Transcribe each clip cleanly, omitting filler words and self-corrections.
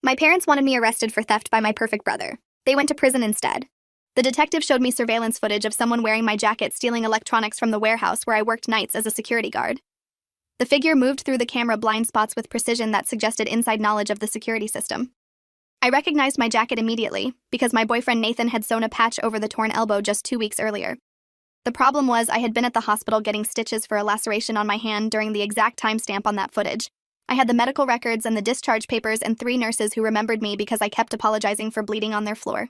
My parents wanted me arrested for theft by my perfect brother. They went to prison instead. The detective showed me surveillance footage of someone wearing my jacket stealing electronics from the warehouse where I worked nights as a security guard. The figure moved through the camera blind spots with precision that suggested inside knowledge of the security system. I recognized my jacket immediately, because my boyfriend Nathan had sewn a patch over the torn elbow just 2 weeks earlier. The problem was I had been at the hospital getting stitches for a laceration on my hand during the exact timestamp on that footage. I had the medical records and the discharge papers and 3 nurses who remembered me because I kept apologizing for bleeding on their floor.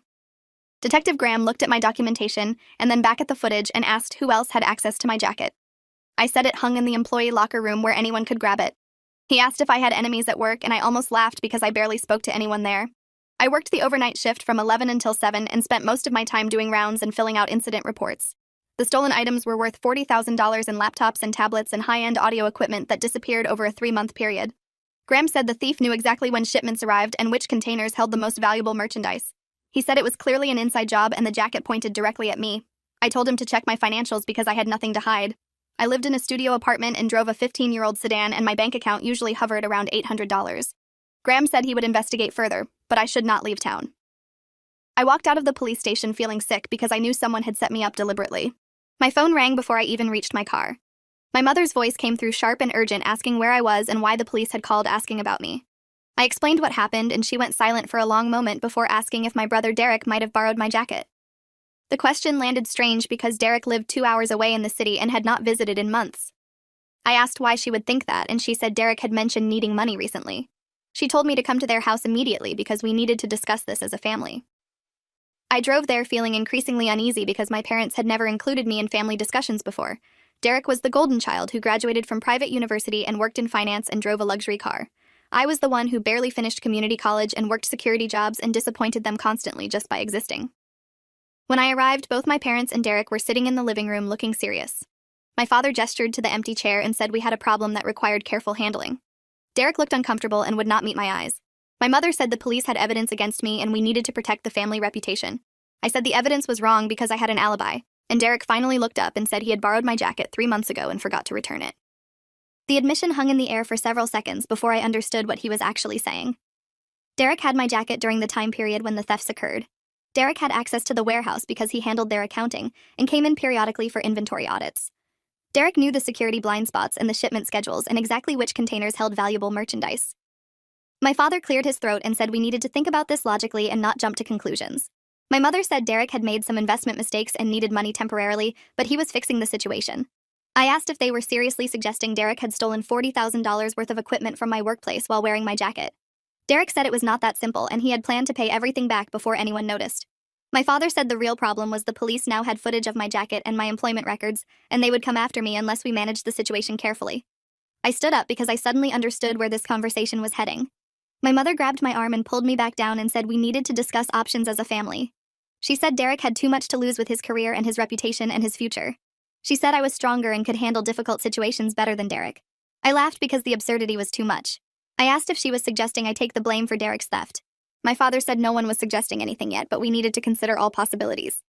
Detective Graham looked at my documentation and then back at the footage and asked who else had access to my jacket. I said it hung in the employee locker room where anyone could grab it. He asked if I had enemies at work, and I almost laughed because I barely spoke to anyone there. I worked the overnight shift from 11 until 7 and spent most of my time doing rounds and filling out incident reports. The stolen items were worth $40,000 in laptops and tablets and high-end audio equipment that disappeared over a 3-month period. Graham said the thief knew exactly when shipments arrived and which containers held the most valuable merchandise. He said it was clearly an inside job and the jacket pointed directly at me. I told him to check my financials because I had nothing to hide. I lived in a studio apartment and drove a 15-year-old sedan, and my bank account usually hovered around $800. Graham said he would investigate further, but I should not leave town. I walked out of the police station feeling sick because I knew someone had set me up deliberately. My phone rang before I even reached my car. My mother's voice came through sharp and urgent, asking where I was and why the police had called asking about me. I explained what happened, and she went silent for a long moment before asking if my brother Derek might have borrowed my jacket. The question landed strange because Derek lived 2 hours away in the city and had not visited in months. I asked why she would think that, and she said Derek had mentioned needing money recently. She told me to come to their house immediately because we needed to discuss this as a family. I drove there feeling increasingly uneasy because my parents had never included me in family discussions before. Derek was the golden child who graduated from private university and worked in finance and drove a luxury car. I was the one who barely finished community college and worked security jobs and disappointed them constantly just by existing. When I arrived, both my parents and Derek were sitting in the living room looking serious. My father gestured to the empty chair and said we had a problem that required careful handling. Derek looked uncomfortable and would not meet my eyes. My mother said the police had evidence against me and we needed to protect the family reputation. I said the evidence was wrong because I had an alibi, and Derek finally looked up and said he had borrowed my jacket 3 months ago and forgot to return it. The admission hung in the air for several seconds before I understood what he was actually saying. Derek had my jacket during the time period when the thefts occurred. Derek had access to the warehouse because he handled their accounting and came in periodically for inventory audits. Derek knew the security blind spots and the shipment schedules and exactly which containers held valuable merchandise. My father cleared his throat and said we needed to think about this logically and not jump to conclusions. My mother said Derek had made some investment mistakes and needed money temporarily, but he was fixing the situation. I asked if they were seriously suggesting Derek had stolen $40,000 worth of equipment from my workplace while wearing my jacket. Derek said it was not that simple and he had planned to pay everything back before anyone noticed. My father said the real problem was the police now had footage of my jacket and my employment records, and they would come after me unless we managed the situation carefully. I stood up because I suddenly understood where this conversation was heading. My mother grabbed my arm and pulled me back down and said we needed to discuss options as a family. She said Derek had too much to lose with his career and his reputation and his future. She said I was stronger and could handle difficult situations better than Derek. I laughed because the absurdity was too much. I asked if she was suggesting I take the blame for Derek's theft. My father said no one was suggesting anything yet, but we needed to consider all possibilities.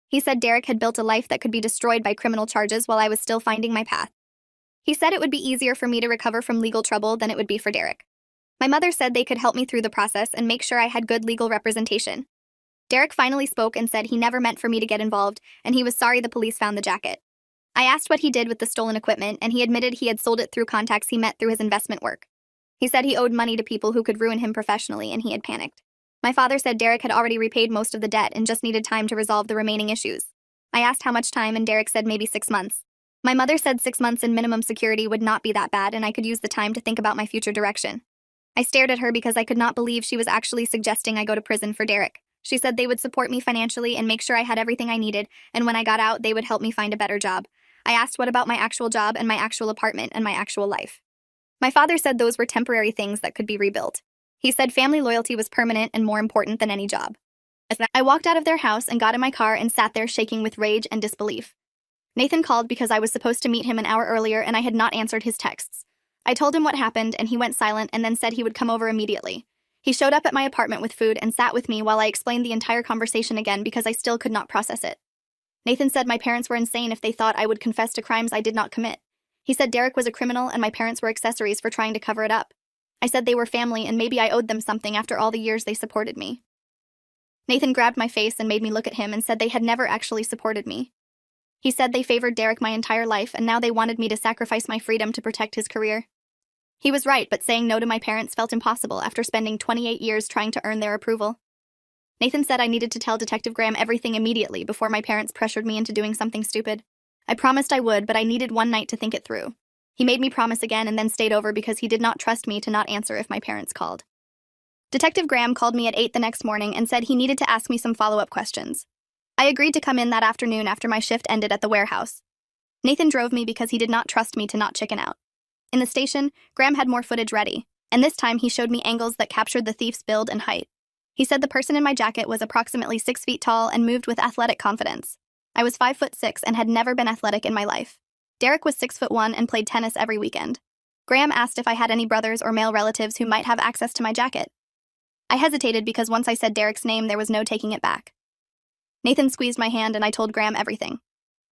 He said Derek had built a life that could be destroyed by criminal charges while I was still finding my path. He said it would be easier for me to recover from legal trouble than it would be for Derek. My mother said they could help me through the process and make sure I had good legal representation. Derek finally spoke and said he never meant for me to get involved, and he was sorry the police found the jacket. I asked what he did with the stolen equipment, and he admitted he had sold it through contacts he met through his investment work. He said he owed money to people who could ruin him professionally, and he had panicked. My father said Derek had already repaid most of the debt and just needed time to resolve the remaining issues. I asked how much time, and Derek said maybe 6 months. My mother said 6 months in minimum security would not be that bad, and I could use the time to think about my future direction. I stared at her because I could not believe she was actually suggesting I go to prison for Derek. She said they would support me financially and make sure I had everything I needed, and when I got out, they would help me find a better job. I asked what about my actual job and my actual apartment and my actual life. My father said those were temporary things that could be rebuilt. He said family loyalty was permanent and more important than any job. I walked out of their house and got in my car and sat there shaking with rage and disbelief. Nathan called because I was supposed to meet him an hour earlier and I had not answered his texts. I told him what happened and he went silent and then said he would come over immediately. He showed up at my apartment with food and sat with me while I explained the entire conversation again because I still could not process it. Nathan said my parents were insane if they thought I would confess to crimes I did not commit. He said Derek was a criminal and my parents were accessories for trying to cover it up. I said they were family and maybe I owed them something after all the years they supported me. Nathan grabbed my face and made me look at him and said they had never actually supported me. He said they favored Derek my entire life and now they wanted me to sacrifice my freedom to protect his career. He was right, but saying no to my parents felt impossible after spending 28 years trying to earn their approval. Nathan said I needed to tell Detective Graham everything immediately before my parents pressured me into doing something stupid. I promised I would, but I needed one night to think it through. He made me promise again and then stayed over because he did not trust me to not answer if my parents called. Detective Graham called me at 8 the next morning and said he needed to ask me some follow-up questions. I agreed to come in that afternoon after my shift ended at the warehouse. Nathan drove me because he did not trust me to not chicken out. In the station, Graham had more footage ready, and this time he showed me angles that captured the thief's build and height. He said the person in my jacket was approximately 6 feet tall and moved with athletic confidence. I was 5'6" and had never been athletic in my life. Derek was 6'1" and played tennis every weekend. Graham asked if I had any brothers or male relatives who might have access to my jacket. I hesitated because once I said Derek's name, there was no taking it back. Nathan squeezed my hand and I told Graham everything.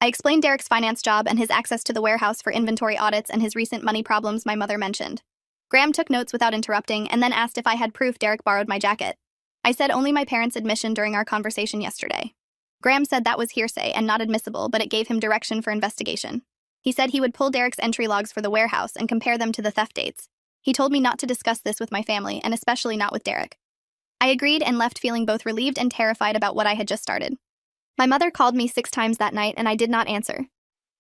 I explained Derek's finance job and his access to the warehouse for inventory audits and his recent money problems my mother mentioned. Graham took notes without interrupting and then asked if I had proof Derek borrowed my jacket. I said only my parents' admission during our conversation yesterday. Graham said that was hearsay and not admissible, but it gave him direction for investigation. He said he would pull Derek's entry logs for the warehouse and compare them to the theft dates. He told me not to discuss this with my family, and especially not with Derek. I agreed and left feeling both relieved and terrified about what I had just started. My mother called me 6 times that night and I did not answer.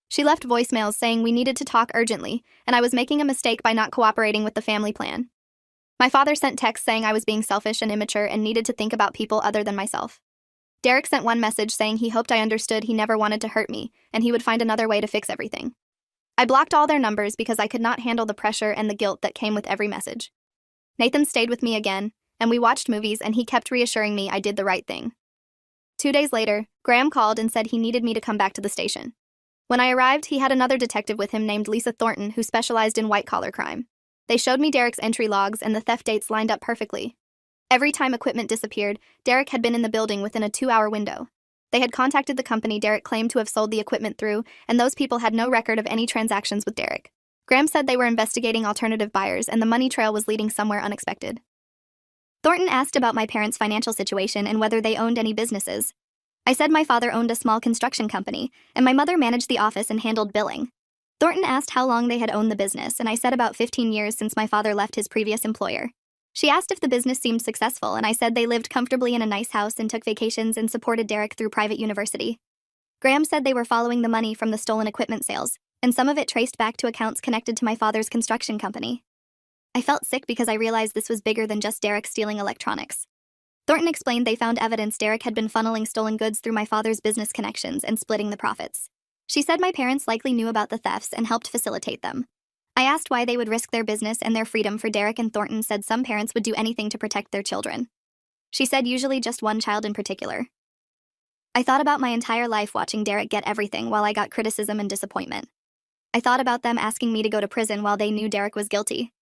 She left voicemails saying we needed to talk urgently, and I was making a mistake by not cooperating with the family plan. My father sent texts saying I was being selfish and immature and needed to think about people other than myself. Derek sent one message saying he hoped I understood he never wanted to hurt me, and he would find another way to fix everything. I blocked all their numbers because I could not handle the pressure and the guilt that came with every message. Nathan stayed with me again, and we watched movies and he kept reassuring me I did the right thing. 2 days later, Graham called and said he needed me to come back to the station. When I arrived, he had another detective with him named Lisa Thornton who specialized in white-collar crime. They showed me Derek's entry logs and the theft dates lined up perfectly. Every time equipment disappeared, Derek had been in the building within a 2-hour window. They had contacted the company Derek claimed to have sold the equipment through, and those people had no record of any transactions with Derek. Graham said they were investigating alternative buyers and the money trail was leading somewhere unexpected. Thornton asked about my parents' financial situation and whether they owned any businesses. I said my father owned a small construction company, and my mother managed the office and handled billing. Thornton asked how long they had owned the business, and I said about 15 years since my father left his previous employer. She asked if the business seemed successful, and I said they lived comfortably in a nice house and took vacations and supported Derek through private university. Graham said they were following the money from the stolen equipment sales, and some of it traced back to accounts connected to my father's construction company. I felt sick because I realized this was bigger than just Derek stealing electronics. Thornton explained they found evidence Derek had been funneling stolen goods through my father's business connections and splitting the profits. She said my parents likely knew about the thefts and helped facilitate them. I asked why they would risk their business and their freedom for Derek, and Thornton said some parents would do anything to protect their children. She said usually just one child in particular. I thought about my entire life watching Derek get everything while I got criticism and disappointment. I thought about them asking me to go to prison while they knew Derek was guilty.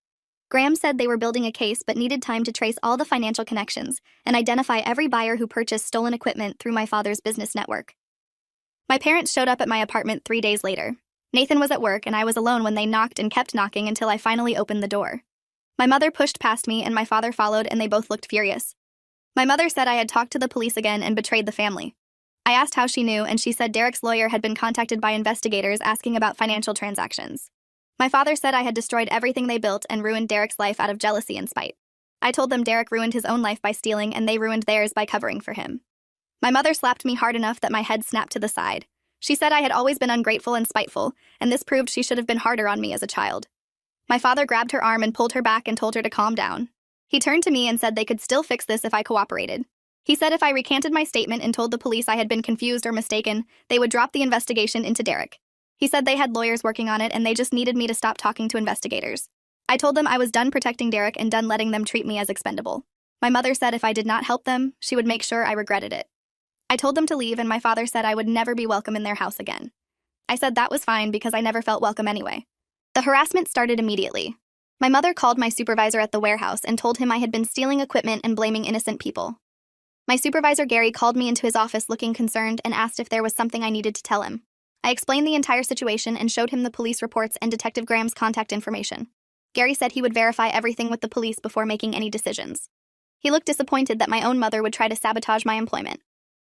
Graham said they were building a case but needed time to trace all the financial connections and identify every buyer who purchased stolen equipment through my father's business network. My parents showed up at my apartment 3 days later. Nathan was at work and I was alone when they knocked and kept knocking until I finally opened the door. My mother pushed past me and my father followed and they both looked furious. My mother said I had talked to the police again and betrayed the family. I asked how she knew and she said Derek's lawyer had been contacted by investigators asking about financial transactions. My father said I had destroyed everything they built and ruined Derek's life out of jealousy and spite. I told them Derek ruined his own life by stealing and they ruined theirs by covering for him. My mother slapped me hard enough that my head snapped to the side. She said I had always been ungrateful and spiteful, and this proved she should have been harder on me as a child. My father grabbed her arm and pulled her back and told her to calm down. He turned to me and said they could still fix this if I cooperated. He said if I recanted my statement and told the police I had been confused or mistaken, they would drop the investigation into Derek. He said they had lawyers working on it and they just needed me to stop talking to investigators. I told them I was done protecting Derek and done letting them treat me as expendable. My mother said if I did not help them, she would make sure I regretted it. I told them to leave and my father said I would never be welcome in their house again. I said that was fine because I never felt welcome anyway. The harassment started immediately. My mother called my supervisor at the warehouse and told him I had been stealing equipment and blaming innocent people. My supervisor Gary called me into his office looking concerned and asked if there was something I needed to tell him. I explained the entire situation and showed him the police reports and Detective Graham's contact information. Gary said he would verify everything with the police before making any decisions. He looked disappointed that my own mother would try to sabotage my employment.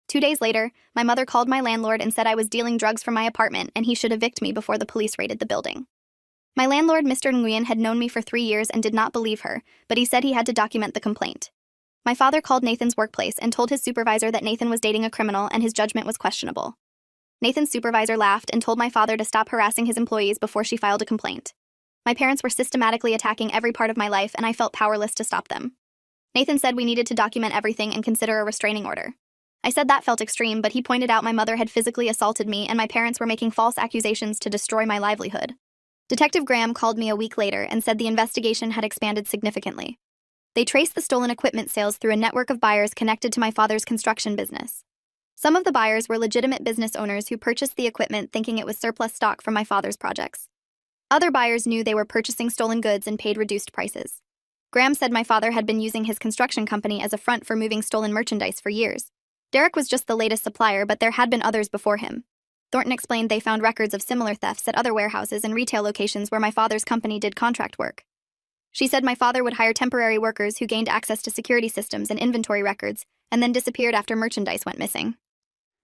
2 days later, my mother called my landlord and said I was dealing drugs from my apartment and he should evict me before the police raided the building. My landlord, Mr. Nguyen, had known me for 3 years and did not believe her, but he said he had to document the complaint. My father called Nathan's workplace and told his supervisor that Nathan was dating a criminal and his judgment was questionable. Nathan's supervisor laughed and told my father to stop harassing his employees before she filed a complaint. My parents were systematically attacking every part of my life and I felt powerless to stop them. Nathan said we needed to document everything and consider a restraining order. I said that felt extreme, but he pointed out my mother had physically assaulted me and my parents were making false accusations to destroy my livelihood. Detective Graham called me a week later and said the investigation had expanded significantly. They traced the stolen equipment sales through a network of buyers connected to my father's construction business. Some of the buyers were legitimate business owners who purchased the equipment thinking it was surplus stock from my father's projects. Other buyers knew they were purchasing stolen goods and paid reduced prices. Graham said my father had been using his construction company as a front for moving stolen merchandise for years. Derek was just the latest supplier, but there had been others before him. Thornton explained they found records of similar thefts at other warehouses and retail locations where my father's company did contract work. She said my father would hire temporary workers who gained access to security systems and inventory records, and then disappeared after merchandise went missing.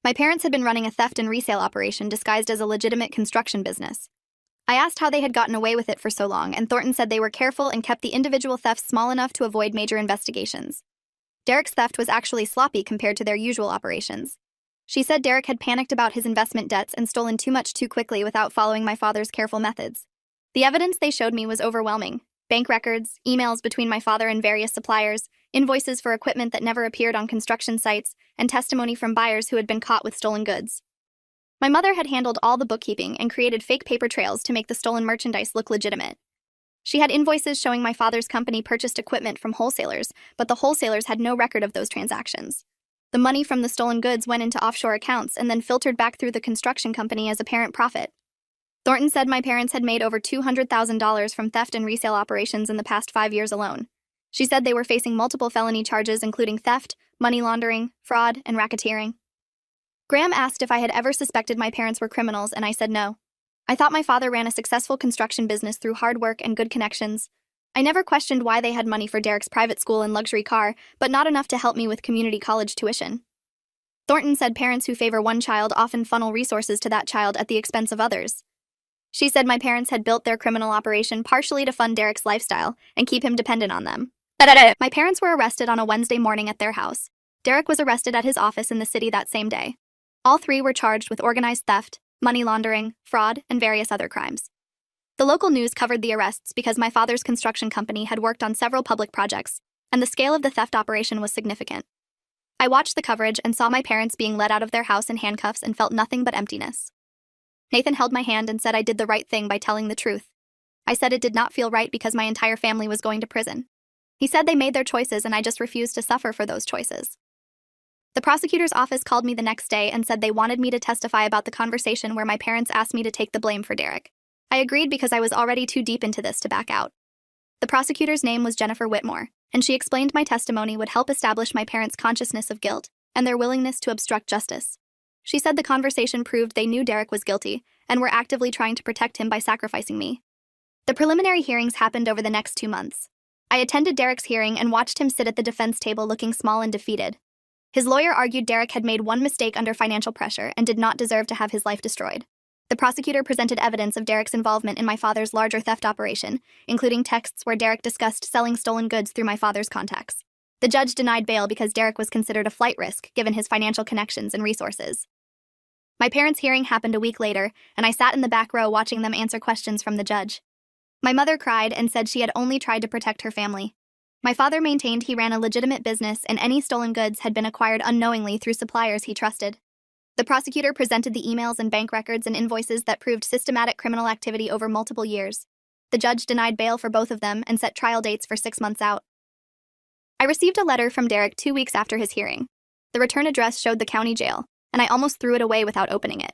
My parents had been running a theft and resale operation disguised as a legitimate construction business. I asked how they had gotten away with it for so long, and Thornton said they were careful and kept the individual thefts small enough to avoid major investigations. Derek's theft was actually sloppy compared to their usual operations. She said Derek had panicked about his investment debts and stolen too much too quickly without following my father's careful methods. The evidence they showed me was overwhelming. Bank records, emails between my father and various suppliers, invoices for equipment that never appeared on construction sites, and testimony from buyers who had been caught with stolen goods. My mother had handled all the bookkeeping and created fake paper trails to make the stolen merchandise look legitimate. She had invoices showing my father's company purchased equipment from wholesalers, but the wholesalers had no record of those transactions. The money from the stolen goods went into offshore accounts and then filtered back through the construction company as apparent profit. Thornton said my parents had made over $200,000 from theft and resale operations in the past 5 years alone. She said they were facing multiple felony charges including theft, money laundering, fraud, and racketeering. Graham asked if I had ever suspected my parents were criminals, and I said no. I thought my father ran a successful construction business through hard work and good connections. I never questioned why they had money for Derek's private school and luxury car, but not enough to help me with community college tuition. Thornton said parents who favor one child often funnel resources to that child at the expense of others. She said my parents had built their criminal operation partially to fund Derek's lifestyle and keep him dependent on them. My parents were arrested on a Wednesday morning at their house. Derek was arrested at his office in the city that same day. All three were charged with organized theft, money laundering, fraud, and various other crimes. The local news covered the arrests because my father's construction company had worked on several public projects, and the scale of the theft operation was significant. I watched the coverage and saw my parents being led out of their house in handcuffs and felt nothing but emptiness. Nathan held my hand and said I did the right thing by telling the truth. I said it did not feel right because my entire family was going to prison. He said they made their choices and I just refused to suffer for those choices. The prosecutor's office called me the next day and said they wanted me to testify about the conversation where my parents asked me to take the blame for Derek. I agreed because I was already too deep into this to back out. The prosecutor's name was Jennifer Whitmore, and she explained my testimony would help establish my parents' consciousness of guilt and their willingness to obstruct justice. She said the conversation proved they knew Derek was guilty and were actively trying to protect him by sacrificing me. The preliminary hearings happened over the next 2 months. I attended Derek's hearing and watched him sit at the defense table looking small and defeated. His lawyer argued Derek had made one mistake under financial pressure and did not deserve to have his life destroyed. The prosecutor presented evidence of Derek's involvement in my father's larger theft operation, including texts where Derek discussed selling stolen goods through my father's contacts. The judge denied bail because Derek was considered a flight risk given his financial connections and resources. My parents' hearing happened a week later, and I sat in the back row watching them answer questions from the judge. My mother cried and said she had only tried to protect her family. My father maintained he ran a legitimate business and any stolen goods had been acquired unknowingly through suppliers he trusted. The prosecutor presented the emails and bank records and invoices that proved systematic criminal activity over multiple years. The judge denied bail for both of them and set trial dates for 6 months out. I received a letter from Derek 2 weeks after his hearing. The return address showed the county jail, and I almost threw it away without opening it.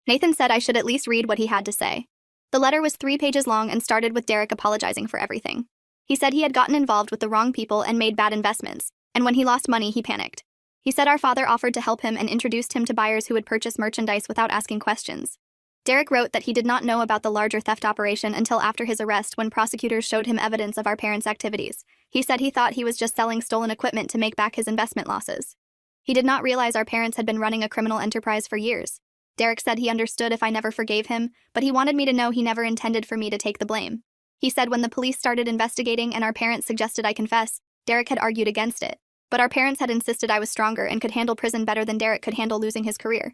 Nathan said I should at least read what he had to say. The letter was 3 pages long and started with Derek apologizing for everything. He said he had gotten involved with the wrong people and made bad investments, and when he lost money, he panicked. He said our father offered to help him and introduced him to buyers who would purchase merchandise without asking questions. Derek wrote that he did not know about the larger theft operation until after his arrest when prosecutors showed him evidence of our parents' activities. He said he thought he was just selling stolen equipment to make back his investment losses. He did not realize our parents had been running a criminal enterprise for years. Derek said he understood if I never forgave him, but he wanted me to know he never intended for me to take the blame. He said when the police started investigating and our parents suggested I confess, Derek had argued against it, but our parents had insisted I was stronger and could handle prison better than Derek could handle losing his career.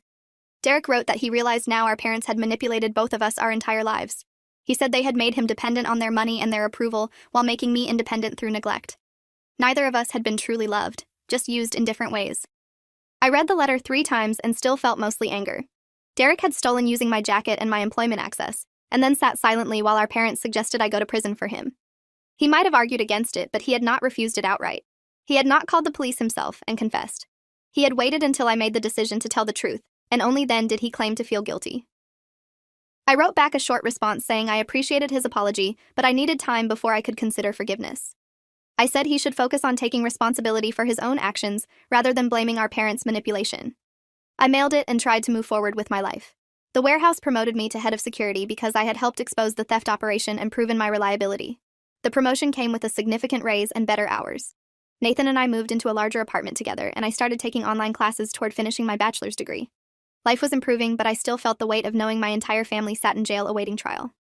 Derek wrote that he realized now our parents had manipulated both of us our entire lives. He said they had made him dependent on their money and their approval while making me independent through neglect. Neither of us had been truly loved, just used in different ways. I read the letter 3 times and still felt mostly anger. Derek had stolen using my jacket and my employment access, and then sat silently while our parents suggested I go to prison for him. He might have argued against it, but he had not refused it outright. He had not called the police himself and confessed. He had waited until I made the decision to tell the truth, and only then did he claim to feel guilty. I wrote back a short response saying I appreciated his apology, but I needed time before I could consider forgiveness. I said he should focus on taking responsibility for his own actions rather than blaming our parents' manipulation. I mailed it and tried to move forward with my life. The warehouse promoted me to head of security because I had helped expose the theft operation and proven my reliability. The promotion came with a significant raise and better hours. Nathan and I moved into a larger apartment together, and I started taking online classes toward finishing my bachelor's degree. Life was improving, but I still felt the weight of knowing my entire family sat in jail awaiting trial.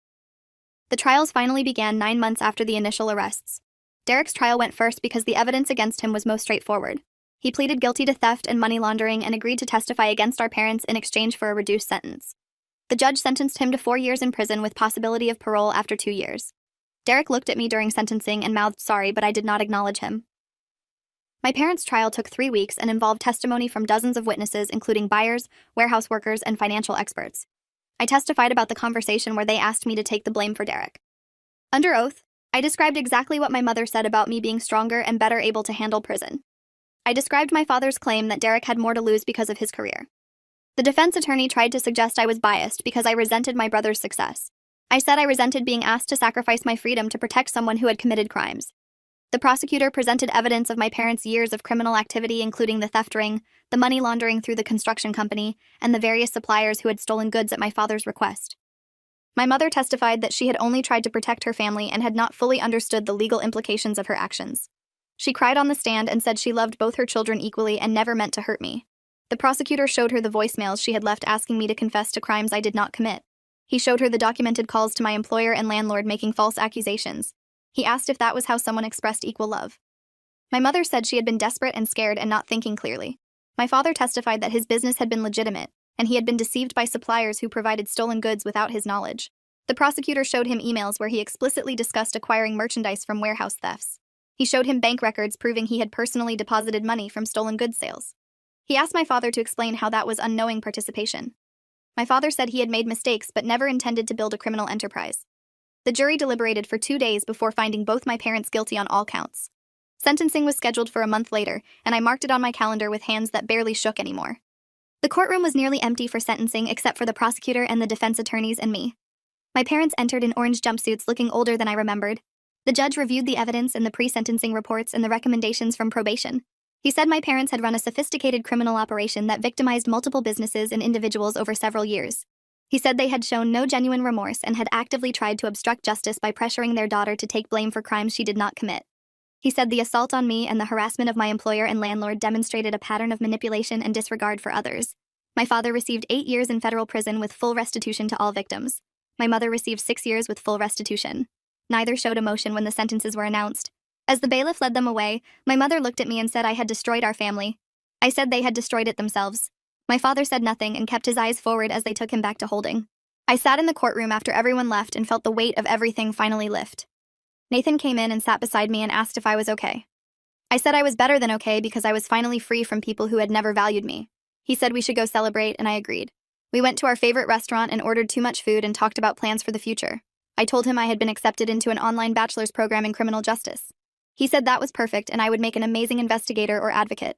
The trials finally began 9 months after the initial arrests. Derek's trial went first because the evidence against him was most straightforward. He pleaded guilty to theft and money laundering and agreed to testify against our parents in exchange for a reduced sentence. The judge sentenced him to 4 years in prison with possibility of parole after 2 years. Derek looked at me during sentencing and mouthed sorry, but I did not acknowledge him. My parents' trial took 3 weeks and involved testimony from dozens of witnesses, including buyers, warehouse workers, and financial experts. I testified about the conversation where they asked me to take the blame for Derek. Under oath, I described exactly what my mother said about me being stronger and better able to handle prison. I described my father's claim that Derek had more to lose because of his career. The defense attorney tried to suggest I was biased because I resented my brother's success. I said I resented being asked to sacrifice my freedom to protect someone who had committed crimes. The prosecutor presented evidence of my parents' years of criminal activity, including the theft ring, the money laundering through the construction company, and the various suppliers who had stolen goods at my father's request. My mother testified that she had only tried to protect her family and had not fully understood the legal implications of her actions. She cried on the stand and said she loved both her children equally and never meant to hurt me. The prosecutor showed her the voicemails she had left asking me to confess to crimes I did not commit. He showed her the documented calls to my employer and landlord making false accusations. He asked if that was how someone expressed equal love. My mother said she had been desperate and scared and not thinking clearly. My father testified that his business had been legitimate, and he had been deceived by suppliers who provided stolen goods without his knowledge. The prosecutor showed him emails where he explicitly discussed acquiring merchandise from warehouse thefts. He showed him bank records proving he had personally deposited money from stolen goods sales. He asked my father to explain how that was unknowing participation. My father said he had made mistakes but never intended to build a criminal enterprise. The jury deliberated for 2 days before finding both my parents guilty on all counts. Sentencing was scheduled for a month later, and I marked it on my calendar with hands that barely shook anymore. The courtroom was nearly empty for sentencing except for the prosecutor and the defense attorneys and me. My parents entered in orange jumpsuits looking older than I remembered. The judge reviewed the evidence in the pre-sentencing reports and the recommendations from probation. He said my parents had run a sophisticated criminal operation that victimized multiple businesses and individuals over several years. He said they had shown no genuine remorse and had actively tried to obstruct justice by pressuring their daughter to take blame for crimes she did not commit. He said the assault on me and the harassment of my employer and landlord demonstrated a pattern of manipulation and disregard for others. My father received 8 years in federal prison with full restitution to all victims. My mother received 6 years with full restitution. Neither showed emotion when the sentences were announced. As the bailiff led them away, my mother looked at me and said I had destroyed our family. I said they had destroyed it themselves. My father said nothing and kept his eyes forward as they took him back to holding. I sat in the courtroom after everyone left and felt the weight of everything finally lift. Nathan came in and sat beside me and asked if I was okay. I said I was better than okay because I was finally free from people who had never valued me. He said we should go celebrate, and I agreed. We went to our favorite restaurant and ordered too much food and talked about plans for the future. I told him I had been accepted into an online bachelor's program in criminal justice. He said that was perfect and I would make an amazing investigator or advocate.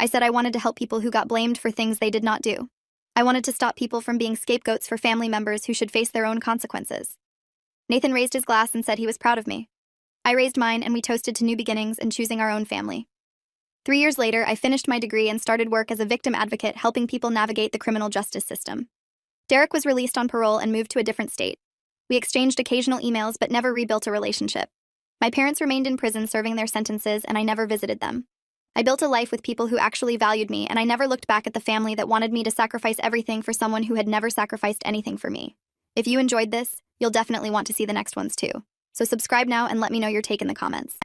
I said I wanted to help people who got blamed for things they did not do. I wanted to stop people from being scapegoats for family members who should face their own consequences. Nathan raised his glass and said he was proud of me. I raised mine and we toasted to new beginnings and choosing our own family. 3 years later, I finished my degree and started work as a victim advocate helping people navigate the criminal justice system. Derek was released on parole and moved to a different state. We exchanged occasional emails but never rebuilt a relationship. My parents remained in prison serving their sentences, and I never visited them. I built a life with people who actually valued me, and I never looked back at the family that wanted me to sacrifice everything for someone who had never sacrificed anything for me. If you enjoyed this, you'll definitely want to see the next ones too. So subscribe now and let me know your take in the comments.